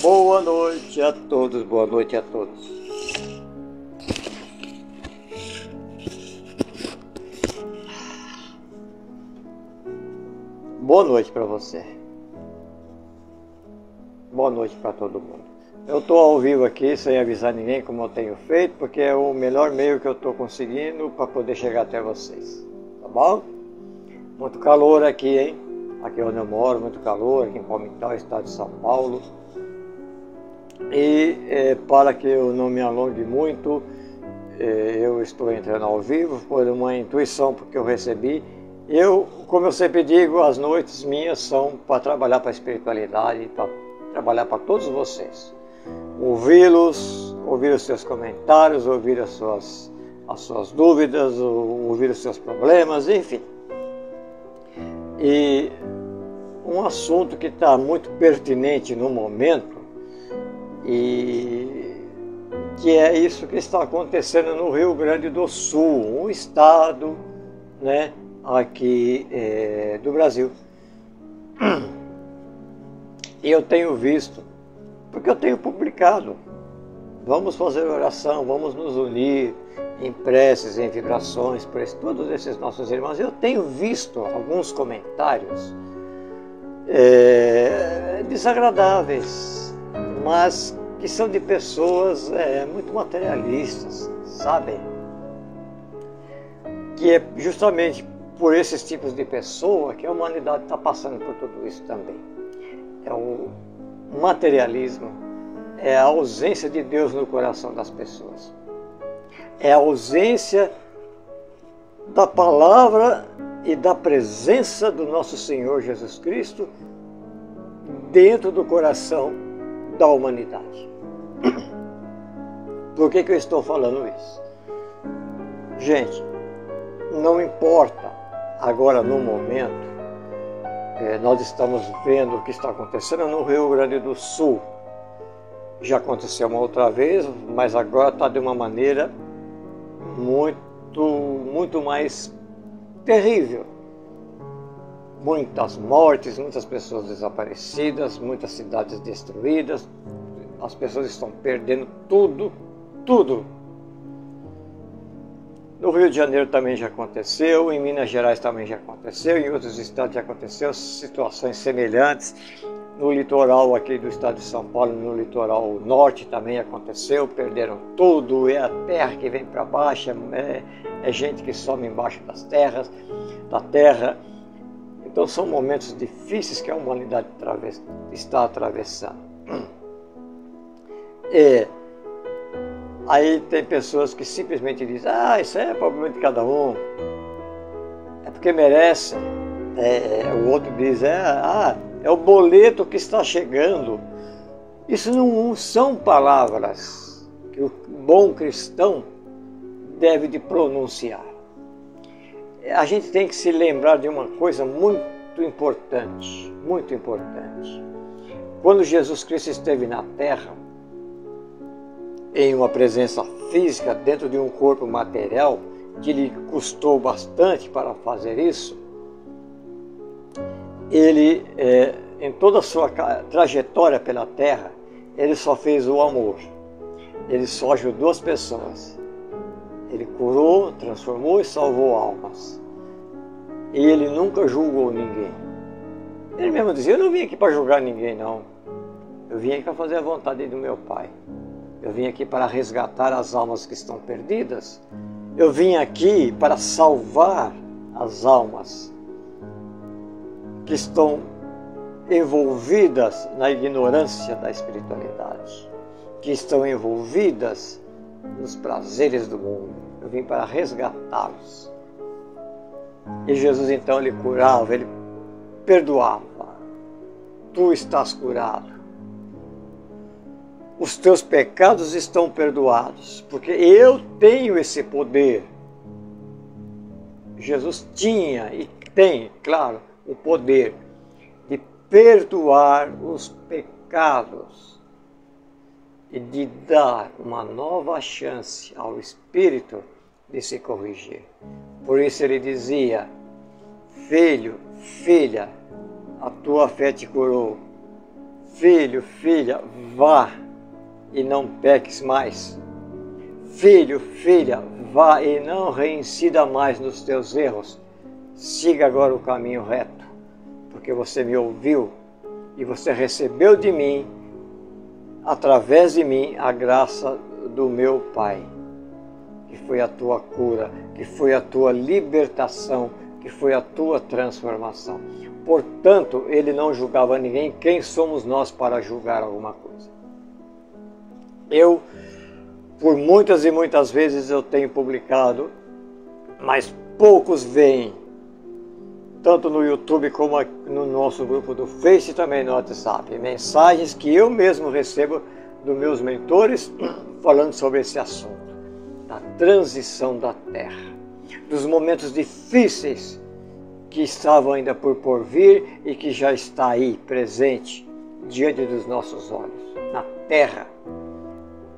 Boa noite a todos, boa noite a todos. Boa noite para você. Boa noite para todo mundo. Eu estou ao vivo aqui sem avisar ninguém, como eu tenho feito, porque é o melhor meio que eu estou conseguindo para poder chegar até vocês. Tá bom? Muito calor aqui, hein? Aqui onde eu moro, muito calor, aqui em Palmital, estado de São Paulo. E para que eu não me alongue muito, eu estou entrando ao vivo por uma intuição porque eu recebi. Como eu sempre digo, as noites minhas são para trabalhar para a espiritualidade, para trabalhar para todos vocês. Ouvi-los, ouvir os seus comentários, ouvir as suas dúvidas, ouvir os seus problemas, enfim. E um assunto que está muito pertinente no momento, e que é isso que está acontecendo no Rio Grande do Sul, um estado, né, aqui do Brasil. E eu tenho visto, porque eu tenho publicado, vamos fazer oração, vamos nos unir em preces, em vibrações, por todos esses nossos irmãos. Eu tenho visto alguns comentários desagradáveis, mas que são de pessoas muito materialistas, sabe? Que é justamente por esses tipos de pessoa que a humanidade está passando por tudo isso também. É o materialismo, é a ausência de Deus no coração das pessoas. É a ausência da palavra e da presença do nosso Senhor Jesus Cristo dentro do coração da humanidade. Por que eu estou falando isso? Gente, não importa agora no momento, nós estamos vendo o que está acontecendo no Rio Grande do Sul. Já aconteceu uma outra vez, mas agora está de uma maneira muito mais terrível. Muitas mortes, muitas pessoas desaparecidas, muitas cidades destruídas, as pessoas estão perdendo tudo. No Rio de Janeiro também já aconteceu, em Minas Gerais também já aconteceu, em outros estados já aconteceu situações semelhantes. No litoral aqui do estado de São Paulo, no litoral norte também aconteceu, perderam tudo, é a terra que vem para baixo, é gente que some embaixo da terra. Então são momentos difíceis que a humanidade está atravessando. Aí tem pessoas que simplesmente dizem, isso é problema de cada um, é porque merece. O outro diz, é o boleto que está chegando. Isso não são palavras que o bom cristão deve de pronunciar. A gente tem que se lembrar de uma coisa muito importante, muito importante. Quando Jesus Cristo esteve na terra, em uma presença física dentro de um corpo material, que lhe custou bastante para fazer isso, ele, em toda a sua trajetória pela terra, ele só fez o amor. Ele só ajudou as pessoas. Ele curou, transformou e salvou almas. E ele nunca julgou ninguém. Ele mesmo dizia, eu não vim aqui para julgar ninguém, não. Eu vim aqui para fazer a vontade do meu Pai. Eu vim aqui para resgatar as almas que estão perdidas. Eu vim aqui para salvar as almas que estão envolvidas na ignorância da espiritualidade, que estão envolvidas nos prazeres do mundo. Eu vim para resgatá-los. E Jesus então ele curava, ele perdoava. Tu estás curado. Os teus pecados estão perdoados, porque eu tenho esse poder. Jesus tinha e tem, claro, o poder de perdoar os pecados e de dar uma nova chance ao espírito de se corrigir. Por isso ele dizia, filho, filha, a tua fé te curou. Filho, filha, vá e não peques mais. Filho, filha, vá e não reincida mais nos teus erros. Siga agora o caminho reto, porque você me ouviu e você recebeu de mim, através de mim, a graça do meu Pai, que foi a tua cura, que foi a tua libertação, que foi a tua transformação. Portanto, ele não julgava ninguém. Quem somos nós para julgar alguma coisa? Eu, por muitas e muitas vezes eu tenho publicado, mas poucos veem, tanto no YouTube como no nosso grupo do Face e também no WhatsApp, mensagens que eu mesmo recebo dos meus mentores falando sobre esse assunto, da transição da Terra, dos momentos difíceis que estavam ainda por vir e que já está aí, presente, diante dos nossos olhos, na Terra.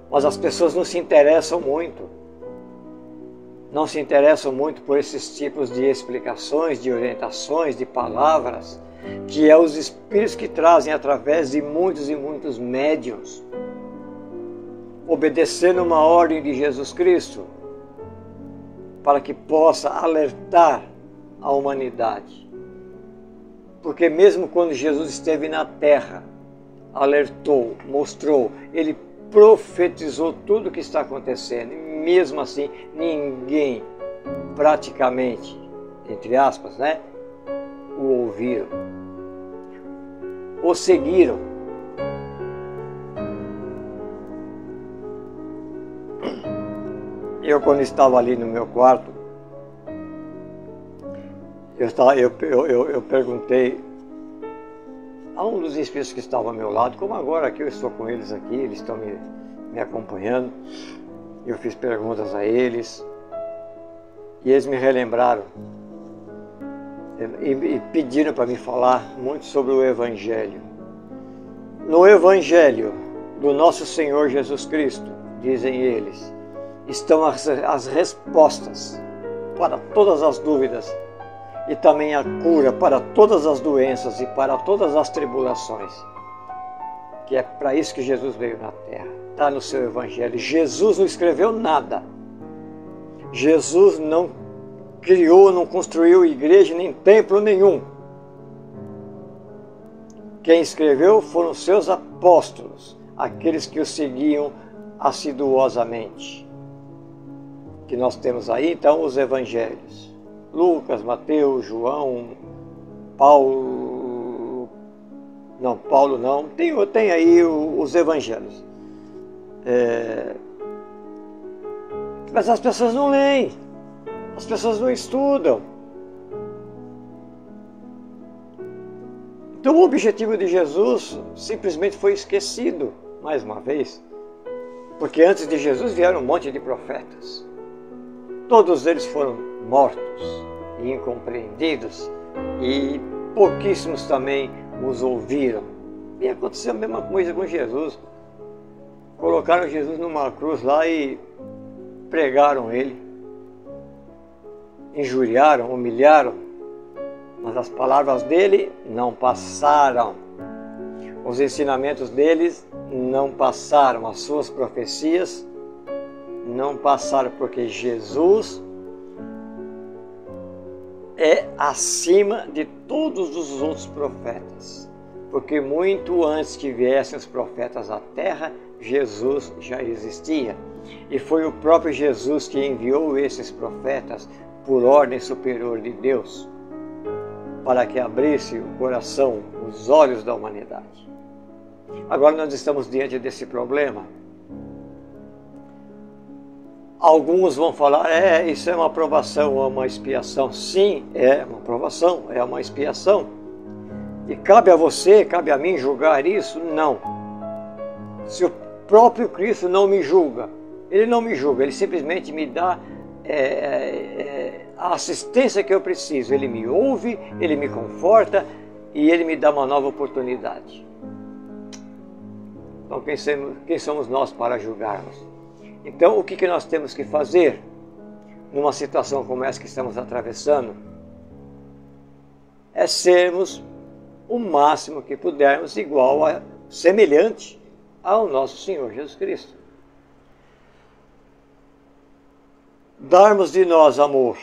Mas as pessoas não se interessam muito. Não se interessam muito por esses tipos de explicações, de orientações, de palavras, que é os Espíritos que trazem através de muitos e muitos médiuns, obedecendo uma ordem de Jesus Cristo, para que possa alertar a humanidade. Porque mesmo quando Jesus esteve na Terra, alertou, mostrou, ele profetizou tudo o que está acontecendo. E mesmo assim, ninguém, praticamente, entre aspas, né, o ouviram, o seguiram. Eu, quando estava ali no meu quarto, eu perguntei a um dos espíritos que estavam ao meu lado, como agora que eu estou com eles aqui, eles estão me acompanhando, eu fiz perguntas a eles e eles me relembraram e pediram para me falar muito sobre o Evangelho. No Evangelho do nosso Senhor Jesus Cristo, dizem eles, estão as respostas para todas as dúvidas e também a cura para todas as doenças e para todas as tribulações, que é para isso que Jesus veio na Terra. Está no seu Evangelho. Jesus não escreveu nada. Jesus não criou, não construiu igreja nem templo nenhum. Quem escreveu foram seus apóstolos, aqueles que o seguiam assiduosamente. Que nós temos aí então os Evangelhos. Lucas, Mateus, João, Paulo não, tem aí os Evangelhos. Mas as pessoas não leem, as pessoas não estudam. Então o objetivo de Jesus simplesmente foi esquecido, mais uma vez, porque antes de Jesus vieram um monte de profetas. Todos eles foram mortos e incompreendidos, e pouquíssimos também os ouviram. E aconteceu a mesma coisa com Jesus. Colocaram Jesus numa cruz lá e pregaram ele, injuriaram, humilharam, mas as palavras dele não passaram, os ensinamentos deles não passaram, as suas profecias não passaram, porque Jesus é acima de todos os outros profetas, porque muito antes que viessem os profetas à Terra, Jesus já existia, e foi o próprio Jesus que enviou esses profetas por ordem superior de Deus, para que abrisse o coração, os olhos da humanidade. Agora nós estamos diante desse problema. Alguns vão falar, isso é uma provação, é uma expiação. Sim, é uma provação, é uma expiação. E cabe a você, cabe a mim julgar isso? Não. Se o próprio Cristo não me julga, Ele não me julga, Ele simplesmente me dá a assistência que eu preciso. Ele me ouve, Ele me conforta e Ele me dá uma nova oportunidade. Então quem somos nós para julgarmos? Então o que nós temos que fazer numa situação como essa que estamos atravessando? É sermos o máximo que pudermos igual semelhante ao nosso Senhor Jesus Cristo. Darmos de nós amor,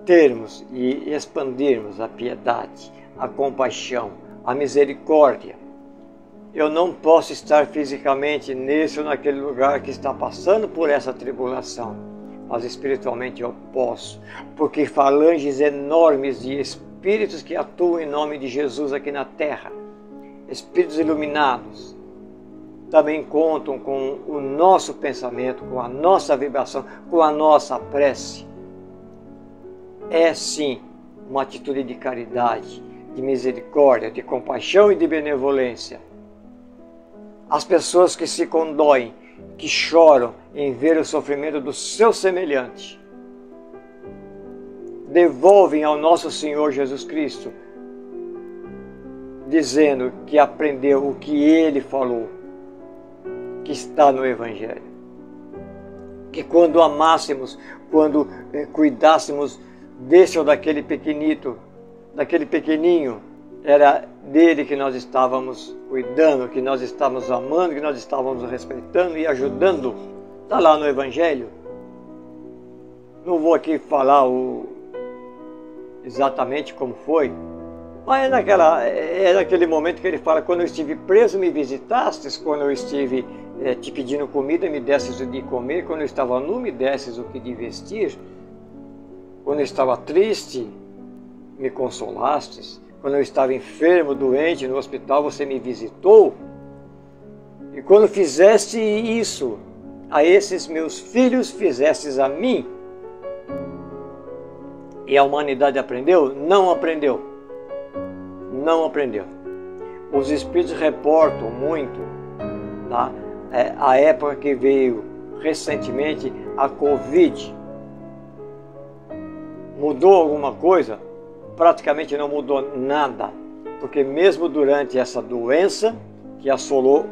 termos e expandirmos a piedade, a compaixão, a misericórdia. Eu não posso estar fisicamente nesse ou naquele lugar que está passando por essa tribulação, mas espiritualmente eu posso, porque falanges enormes de espíritos que atuam em nome de Jesus aqui na terra, espíritos iluminados, também contam com o nosso pensamento, com a nossa vibração, com a nossa prece. É sim uma atitude de caridade, de misericórdia, de compaixão e de benevolência. As pessoas que se condoem, que choram em ver o sofrimento do seu semelhante, devolvem ao nosso Senhor Jesus Cristo, dizendo que aprendeu o que Ele falou, que está no Evangelho. Que quando amássemos, quando cuidássemos desse ou daquele pequenito, daquele pequeninho, era dele que nós estávamos cuidando, que nós estávamos amando, que nós estávamos respeitando e ajudando. Está lá no Evangelho. Não vou aqui falar exatamente como foi, mas é naquele momento que ele fala: quando eu estive preso, me visitastes, quando eu estive te pedindo comida, me desses o de comer, quando eu estava nu, me desses o que de vestir, quando eu estava triste, me consolastes, quando eu estava enfermo, doente, no hospital, você me visitou. E quando fizeste isso a esses meus filhos, fizestes a mim. E a humanidade aprendeu? Não aprendeu. Não aprendeu. Os espíritos reportam muito, tá? A época que veio recentemente a Covid. Mudou alguma coisa? Praticamente não mudou nada, porque mesmo durante essa doença que assolou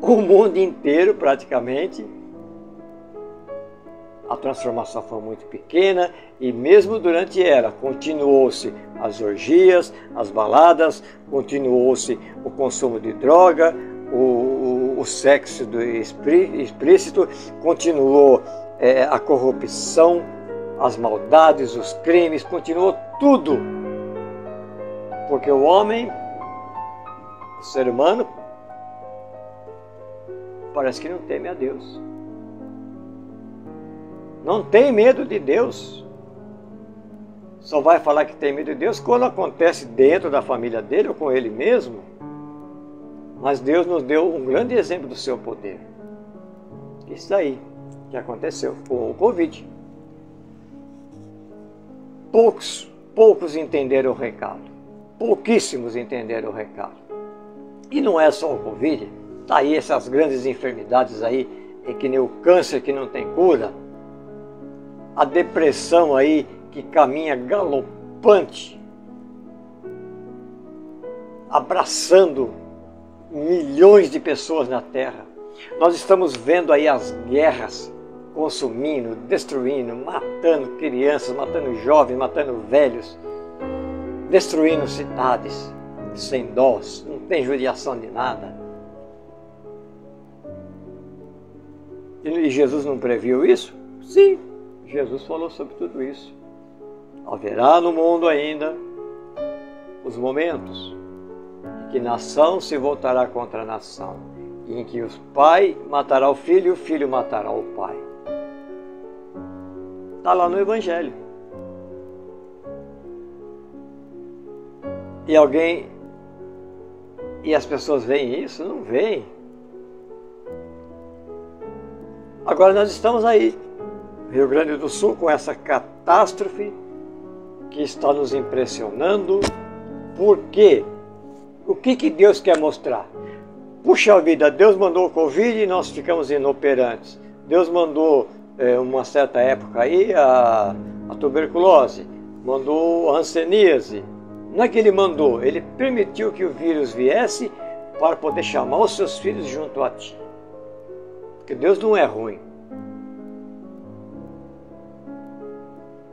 o mundo inteiro praticamente, a transformação foi muito pequena, e mesmo durante ela continuou-se as orgias, as baladas, continuou-se o consumo de droga, o sexo explícito, continuou a corrupção, as maldades, os crimes, continuou tudo. Porque o homem, o ser humano, parece que não teme a Deus. Não tem medo de Deus. Só vai falar que tem medo de Deus quando acontece dentro da família dele ou com ele mesmo. Mas Deus nos deu um grande exemplo do seu poder. Isso aí que aconteceu com o Covid. Poucos entenderam o recado. Pouquíssimos entenderam o recado. E não é só o Covid. Está aí essas grandes enfermidades aí, que nem o câncer que não tem cura. A depressão aí que caminha galopante, abraçando milhões de pessoas na Terra. Nós estamos vendo aí as guerras consumindo, destruindo, matando crianças, matando jovens, matando velhos, destruindo cidades sem dó, não tem judiação de nada. E Jesus não previu isso? Sim, Jesus falou sobre tudo isso. Haverá no mundo ainda os momentos em que nação se voltará contra a nação, e em que o pai matará o filho e o filho matará o pai. Está lá no Evangelho. E as pessoas veem isso? Não veem. Agora nós estamos aí, Rio Grande do Sul, com essa catástrofe que está nos impressionando. Por quê? O que Deus quer mostrar? Puxa vida, Deus mandou o Covid e nós ficamos inoperantes. Deus mandou, uma certa época aí, a tuberculose, mandou a hanseníase. Não é que ele mandou, ele permitiu que o vírus viesse para poder chamar os seus filhos junto a ti. Porque Deus não é ruim.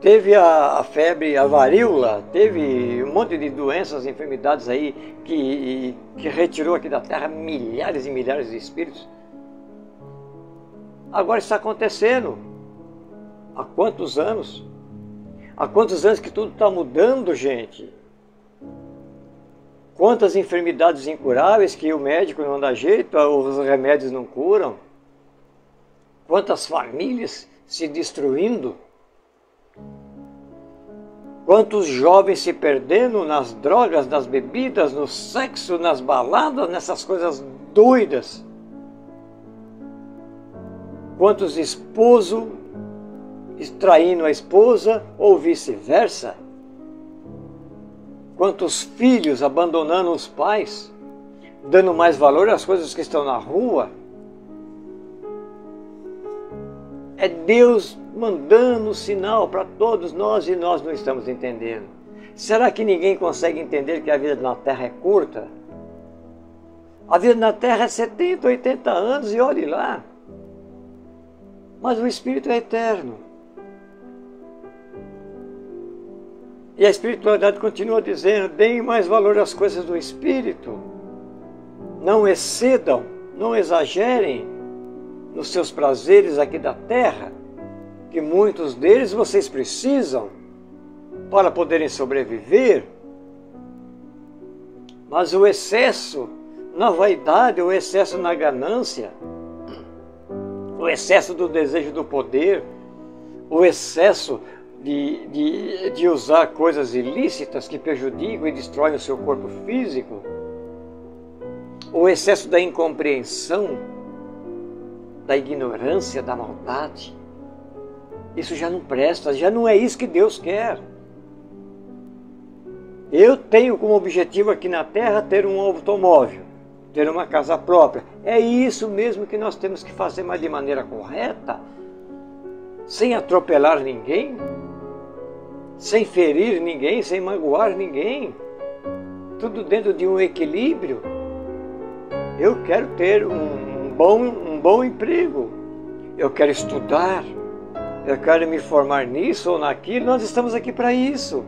teve a febre, a varíola, teve um monte de doenças, enfermidades aí que retirou aqui da terra milhares e milhares de espíritos. Agora está acontecendo. Há quantos anos? Há quantos anos que tudo está mudando, gente? Quantas enfermidades incuráveis que o médico não dá jeito, os remédios não curam? Quantas famílias se destruindo? Quantos jovens se perdendo nas drogas, nas bebidas, no sexo, nas baladas, nessas coisas doidas? Quantos esposos traindo a esposa ou vice-versa? Quantos filhos abandonando os pais, dando mais valor às coisas que estão na rua? É Deus mandando sinal para todos nós e nós não estamos entendendo. Será que ninguém consegue entender que a vida na Terra é curta? A vida na Terra é 70, 80 anos e olhe lá. Mas o Espírito é eterno. E a espiritualidade continua dizendo, deem mais valor às coisas do Espírito. Não excedam, não exagerem nos seus prazeres aqui da terra, que muitos deles vocês precisam para poderem sobreviver. Mas o excesso na vaidade, o excesso na ganância, o excesso do desejo do poder, o excesso de usar coisas ilícitas que prejudicam e destroem o seu corpo físico, o excesso da incompreensão, da ignorância, da maldade, isso já não presta, já não é isso que Deus quer. Eu tenho como objetivo aqui na Terra ter um automóvel, ter uma casa própria. É isso mesmo que nós temos que fazer, mas de maneira correta, sem atropelar ninguém, sem ferir ninguém, sem magoar ninguém, tudo dentro de um equilíbrio. Eu quero ter um bom emprego, eu quero estudar, eu quero me formar nisso ou naquilo. Nós estamos aqui para isso.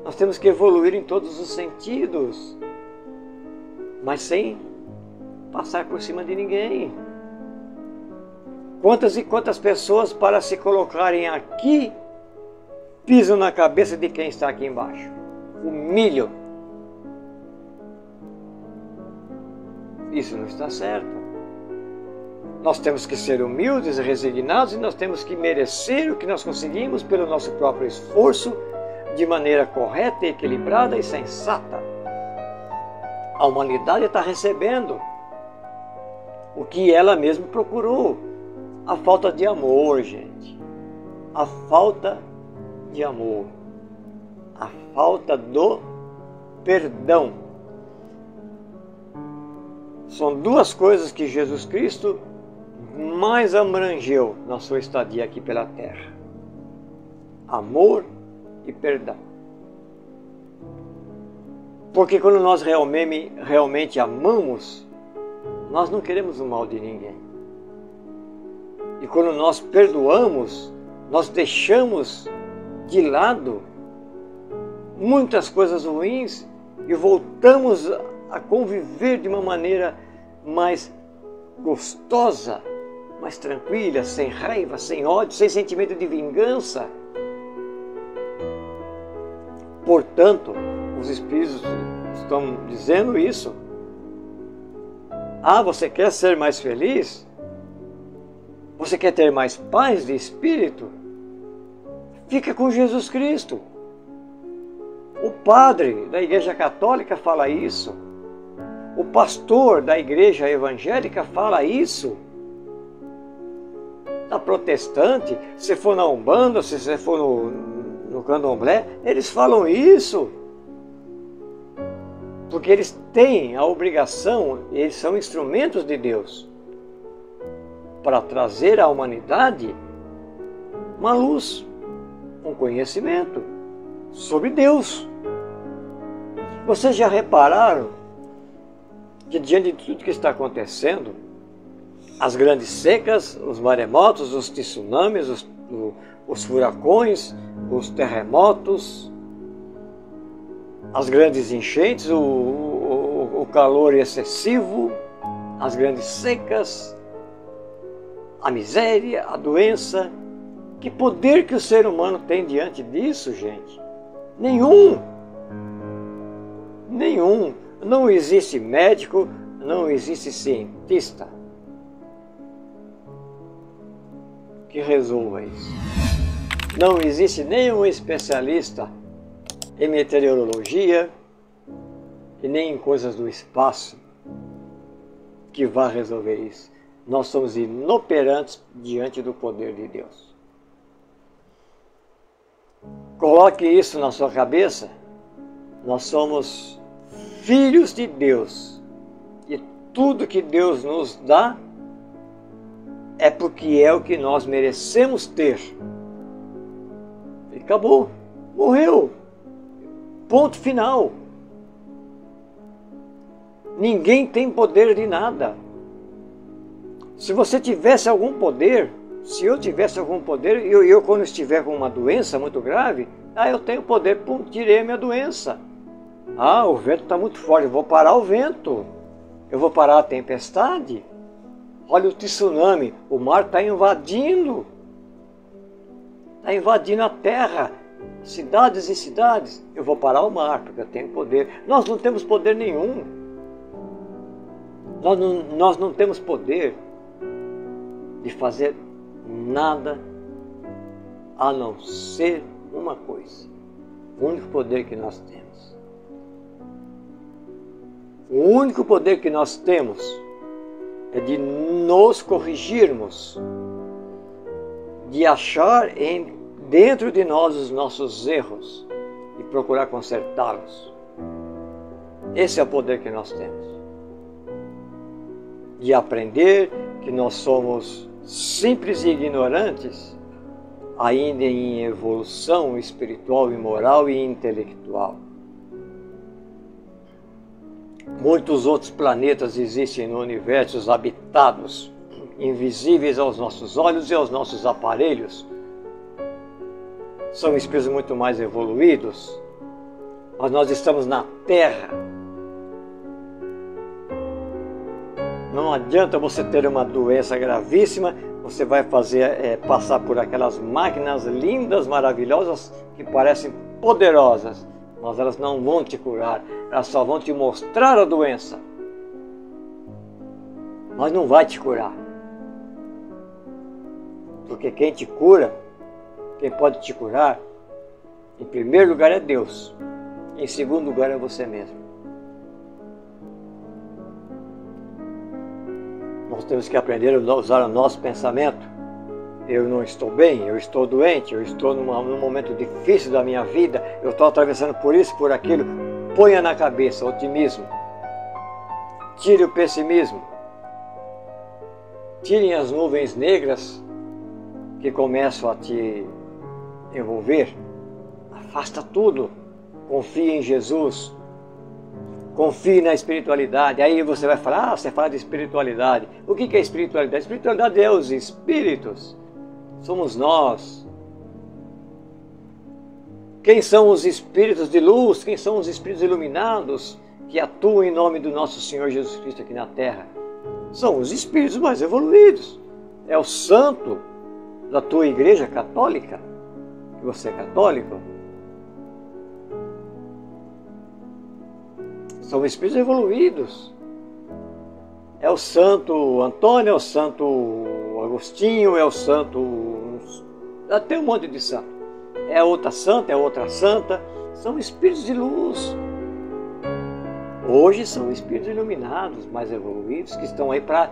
Nós temos que evoluir em todos os sentidos, mas sem passar por cima de ninguém. Quantas e quantas pessoas, para se colocarem aqui, pisam na cabeça de quem está aqui embaixo, humilham. Isso não está certo. Nós temos que ser humildes, resignados, e nós temos que merecer o que nós conseguimos pelo nosso próprio esforço, de maneira correta, equilibrada e sensata. A humanidade está recebendo o que ela mesma procurou. A falta de amor, gente. A falta de amor. A falta do perdão. São duas coisas que Jesus Cristo mais abrangeu na sua estadia aqui pela terra: amor e perdão. Porque quando nós realmente amamos, nós não queremos o mal de ninguém. E quando nós perdoamos, nós deixamos de lado muitas coisas ruins e voltamos a conviver de uma maneira mais gostosa, mais tranquila, sem raiva, sem ódio, sem sentimento de vingança. Portanto, os Espíritos estão dizendo isso. Ah, você quer ser mais feliz? Você quer ter mais paz de espírito? Fica com Jesus Cristo. O padre da Igreja Católica fala isso. O pastor da Igreja Evangélica fala isso. Da protestante, se for na Umbanda, se você for no Candomblé, eles falam isso. Porque eles têm a obrigação, eles são instrumentos de Deus para trazer à humanidade uma luz, um conhecimento sobre Deus. Vocês já repararam que diante de tudo que está acontecendo, as grandes secas, os maremotos, os tsunamis, os furacões, os terremotos, as grandes enchentes, o calor excessivo, as grandes secas, a miséria, a doença. Que poder que o ser humano tem diante disso, gente? Nenhum. Nenhum. Não existe médico, não existe cientista que resolva isso. Não existe nenhum especialista em meteorologia e nem em coisas do espaço que vá resolver isso. Nós somos inoperantes diante do poder de Deus. Coloque isso na sua cabeça. Nós somos filhos de Deus. E tudo que Deus nos dá é porque é o que nós merecemos ter. E acabou. Morreu. Ponto final. Ninguém tem poder de nada. Se você tivesse algum poder, se eu tivesse algum poder, eu quando estiver com uma doença muito grave, eu tenho poder, pum, tirei a minha doença. O vento está muito forte, eu vou parar o vento. Eu vou parar a tempestade. Olha o tsunami, o mar está invadindo. Está invadindo a terra, cidades e cidades. Eu vou parar o mar, porque eu tenho poder. Nós não temos poder nenhum. Nós não temos poder de fazer nada a não ser uma coisa. O único poder que nós temos. O único poder que nós temos é de nos corrigirmos, de achar dentro de nós os nossos erros e procurar consertá-los. Esse é o poder que nós temos. De aprender que nós somos simples e ignorantes, ainda em evolução espiritual e moral e intelectual. Muitos outros planetas existem no universo habitados, invisíveis aos nossos olhos e aos nossos aparelhos. São espíritos muito mais evoluídos, mas nós estamos na Terra. Não adianta você ter uma doença gravíssima, você vai passar por aquelas máquinas lindas, maravilhosas, que parecem poderosas, mas elas não vão te curar, elas só vão te mostrar a doença, mas não vai te curar. Porque quem te cura, quem pode te curar, em primeiro lugar é Deus, em segundo lugar é você mesmo. Nós temos que aprender a usar o nosso pensamento. Eu não estou bem, eu estou doente, eu estou num momento difícil da minha vida, eu estou atravessando por isso, por aquilo. Ponha na cabeça o otimismo. Tire o pessimismo. Tirem as nuvens negras que começam a te envolver. Afasta tudo. Confie em Jesus. Confie na espiritualidade. Aí você vai falar, você fala de espiritualidade. O que é espiritualidade? Espiritualidade é os espíritos. Somos nós. Quem são os espíritos de luz? Quem são os espíritos iluminados que atuam em nome do nosso Senhor Jesus Cristo aqui na Terra? São os espíritos mais evoluídos. É o santo da tua igreja católica, que você é católico. São espíritos evoluídos. É o santo Antônio, é o santo Agostinho, é o santo... Até um monte de santo. É outra santa, é outra santa. São espíritos de luz. Hoje são espíritos iluminados, mais evoluídos, que estão aí para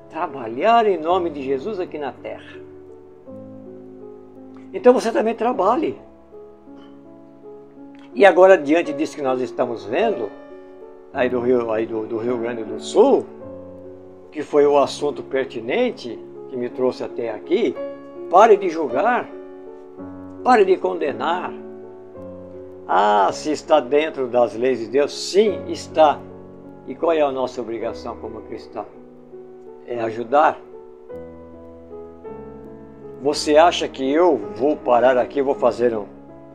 trabalhar em nome de Jesus aqui na Terra. Então você também trabalhe. E agora, diante disso que nós estamos vendo, aí do Rio Grande do Sul, que foi o assunto pertinente que me trouxe até aqui, pare de julgar, pare de condenar. Se está dentro das leis de Deus, sim, está. E qual é a nossa obrigação como cristão? É ajudar. Você acha que eu vou parar aqui, vou fazer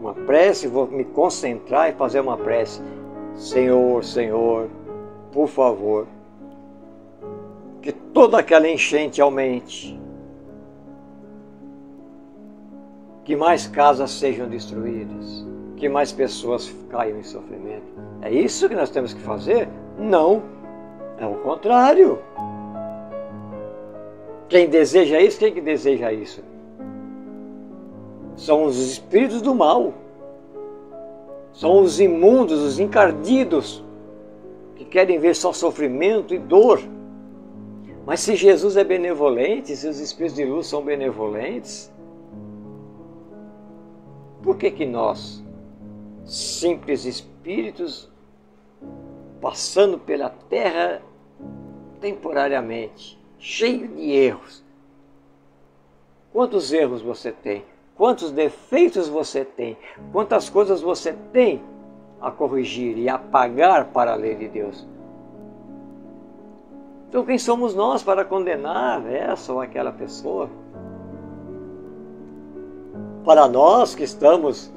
uma prece, vou me concentrar e fazer uma prece? Senhor, Senhor, por favor, que toda aquela enchente aumente, que mais casas sejam destruídas, que mais pessoas caiam em sofrimento. É isso que nós temos que fazer? Não, é o contrário. Quem deseja isso, quem que deseja isso? São os espíritos do mal, são os imundos, os encardidos, que querem ver só sofrimento e dor. Mas se Jesus é benevolente, se os espíritos de luz são benevolentes, por que nós, simples espíritos, passando pela terra temporariamente, cheio de erros? Quantos erros você tem? Quantos defeitos você tem? Quantas coisas você tem a corrigir e apagar para a lei de Deus? Então quem somos nós para condenar essa ou aquela pessoa? Para nós que estamos,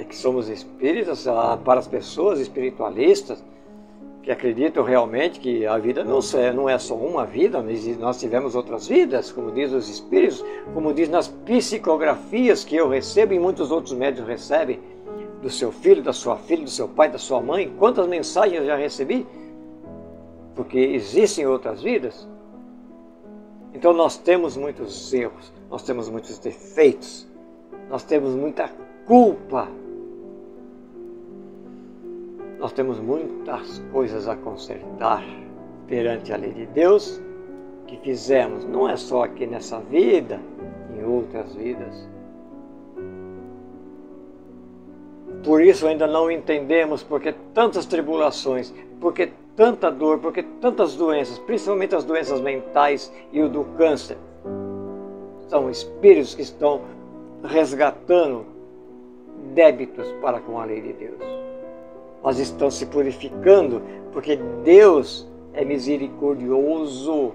que somos espíritas, para as pessoas espiritualistas, que acreditam realmente que a vida não é só uma vida, nós tivemos outras vidas, como diz os espíritos, como diz nas psicografias que eu recebo e muitos outros médiuns recebem, do seu filho, da sua filha, do seu pai, da sua mãe. Quantas mensagens eu já recebi? Porque existem outras vidas. Então nós temos muitos erros, nós temos muitos defeitos, nós temos muita culpa. Nós temos muitas coisas a consertar perante a lei de Deus que fizemos, não é só aqui nessa vida, em outras vidas. Por isso ainda não entendemos porque tantas tribulações, porque tanta dor, porque tantas doenças, principalmente as doenças mentais e o do câncer. São espíritos que estão resgatando débitos para com a lei de Deus. Mas estão se purificando porque Deus é misericordioso,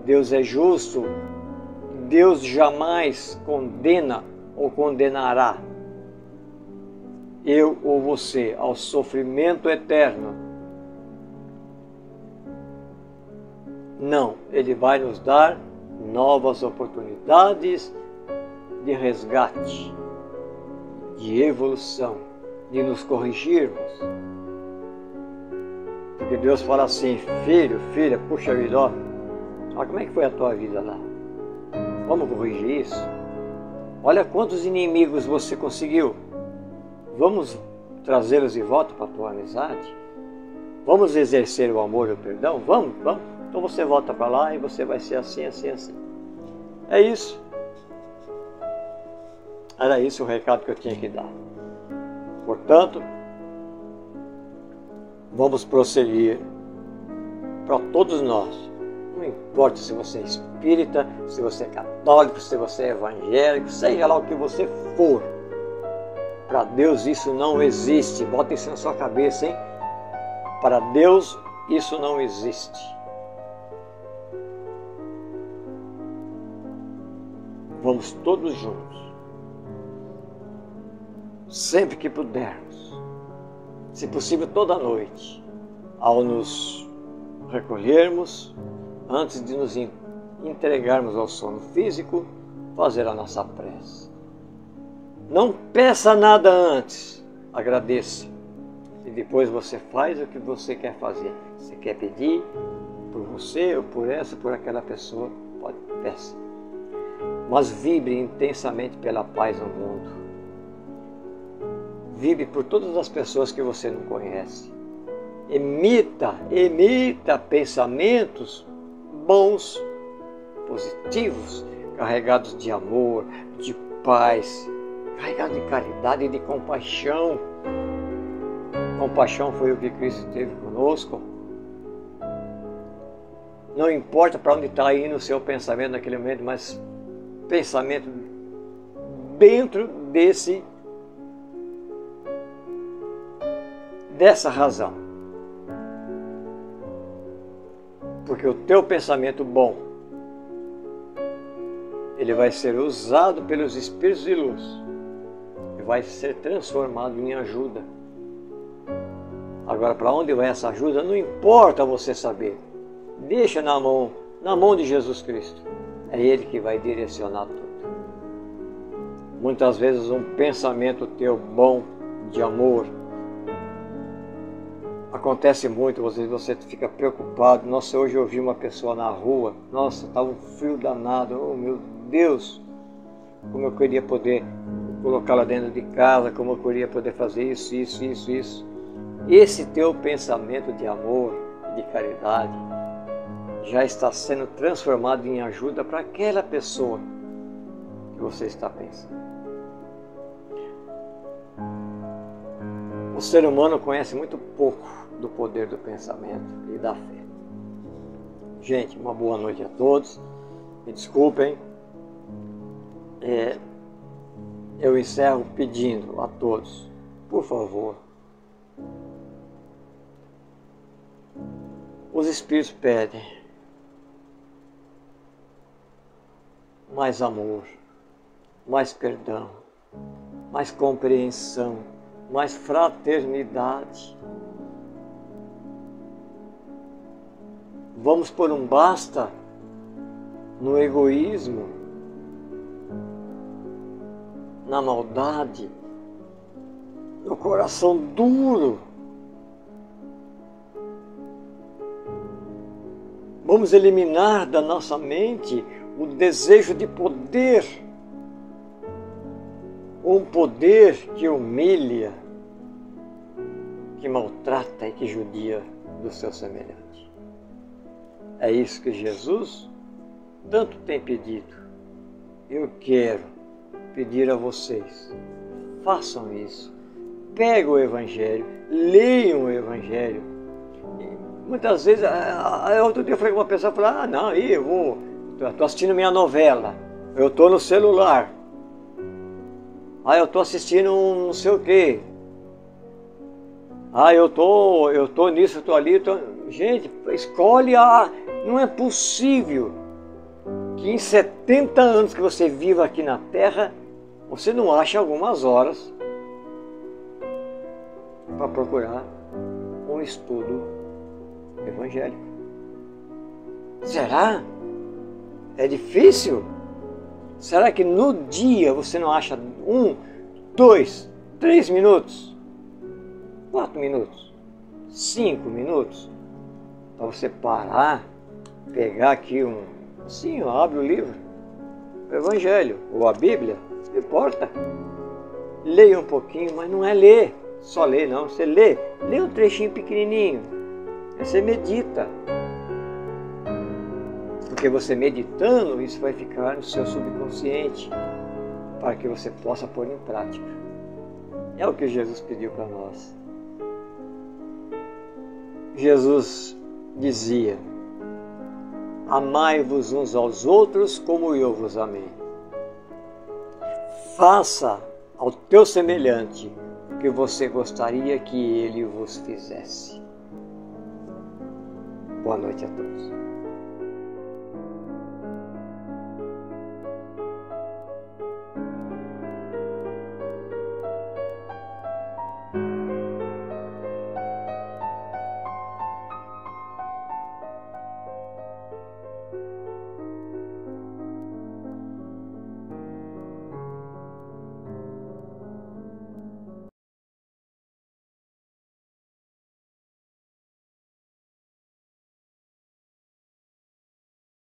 Deus é justo, Deus jamais condena ou condenará eu ou você ao sofrimento eterno. Não, Ele vai nos dar novas oportunidades de resgate, de evolução, de nos corrigirmos. Porque Deus fala assim: filho, filha, puxa vida, ó, como é que foi a tua vida lá? Vamos corrigir isso? Olha quantos inimigos você conseguiu. Vamos trazê-los de volta para a tua amizade? Vamos exercer o amor e o perdão? Vamos. Então você volta para lá e você vai ser assim, assim, assim. É isso. Era isso o recado que eu tinha que dar. Portanto, vamos prosseguir para todos nós. Não importa se você é espírita, se você é católico, se você é evangélico, seja lá o que você for. Para Deus isso não existe. Bota isso na sua cabeça, hein? Para Deus isso não existe. Vamos todos juntos, sempre que pudermos, se possível toda noite, ao nos recolhermos, antes de nos entregarmos ao sono físico, fazer a nossa prece. Não peça nada antes, agradeça. E depois você faz o que você quer fazer. Você quer pedir por você ou por essa, por aquela pessoa, pode, peça. Mas vibre intensamente pela paz no mundo. Vibre por todas as pessoas que você não conhece. Emita pensamentos bons, positivos, carregados de amor, de paz, carregados de caridade e de compaixão. Compaixão foi o que Cristo teve conosco. Não importa para onde está indo o seu pensamento naquele momento, mas pensamento dentro dessa razão. Porque o teu pensamento bom ele vai ser usado pelos espíritos de luz e vai ser transformado em ajuda. Agora, para onde vai essa ajuda? Não importa você saber. Deixa na mão de Jesus Cristo. É Ele que vai direcionar tudo. Muitas vezes um pensamento teu bom, de amor, acontece muito, você fica preocupado. Nossa, hoje eu vi uma pessoa na rua, nossa, estava um frio danado, oh meu Deus, como eu queria poder colocá-la dentro de casa, como eu queria poder fazer isso. Esse teu pensamento de amor, de caridade, já está sendo transformado em ajuda para aquela pessoa que você está pensando. O ser humano conhece muito pouco do poder do pensamento e da fé. Gente, uma boa noite a todos. Me desculpem. Eu encerro pedindo a todos, por favor. Os Espíritos pedem mais amor, mais perdão, mais compreensão, mais fraternidade. Vamos pôr um basta no egoísmo, na maldade, no coração duro. Vamos eliminar da nossa mente o desejo de poder, um poder que humilha, que maltrata e que judia do seu semelhante. É isso que Jesus tanto tem pedido. Eu quero pedir a vocês, façam isso. Peguem o Evangelho, leiam o Evangelho. Muitas vezes, outro dia eu falei com uma pessoa, não, eu estou assistindo minha novela, eu estou no celular, eu estou assistindo um não sei o quê, eu estou nisso, eu estou ali, Gente, escolhe não é possível que em 70 anos que você viva aqui na Terra, você não ache algumas horas para procurar um estudo evangélico. Será? É difícil? Será que no dia você não acha 1, 2, 3 minutos? 4 minutos? 5 minutos? Para você parar, pegar aqui abre o livro, o Evangelho, ou a Bíblia, não importa. Leia um pouquinho, mas não é ler, só ler não, você lê um trechinho pequenininho, aí você medita. Porque você meditando, isso vai ficar no seu subconsciente, para que você possa pôr em prática. É o que Jesus pediu para nós. Jesus dizia: amai-vos uns aos outros como eu vos amei. Faça ao teu semelhante o que você gostaria que ele vos fizesse. Boa noite a todos.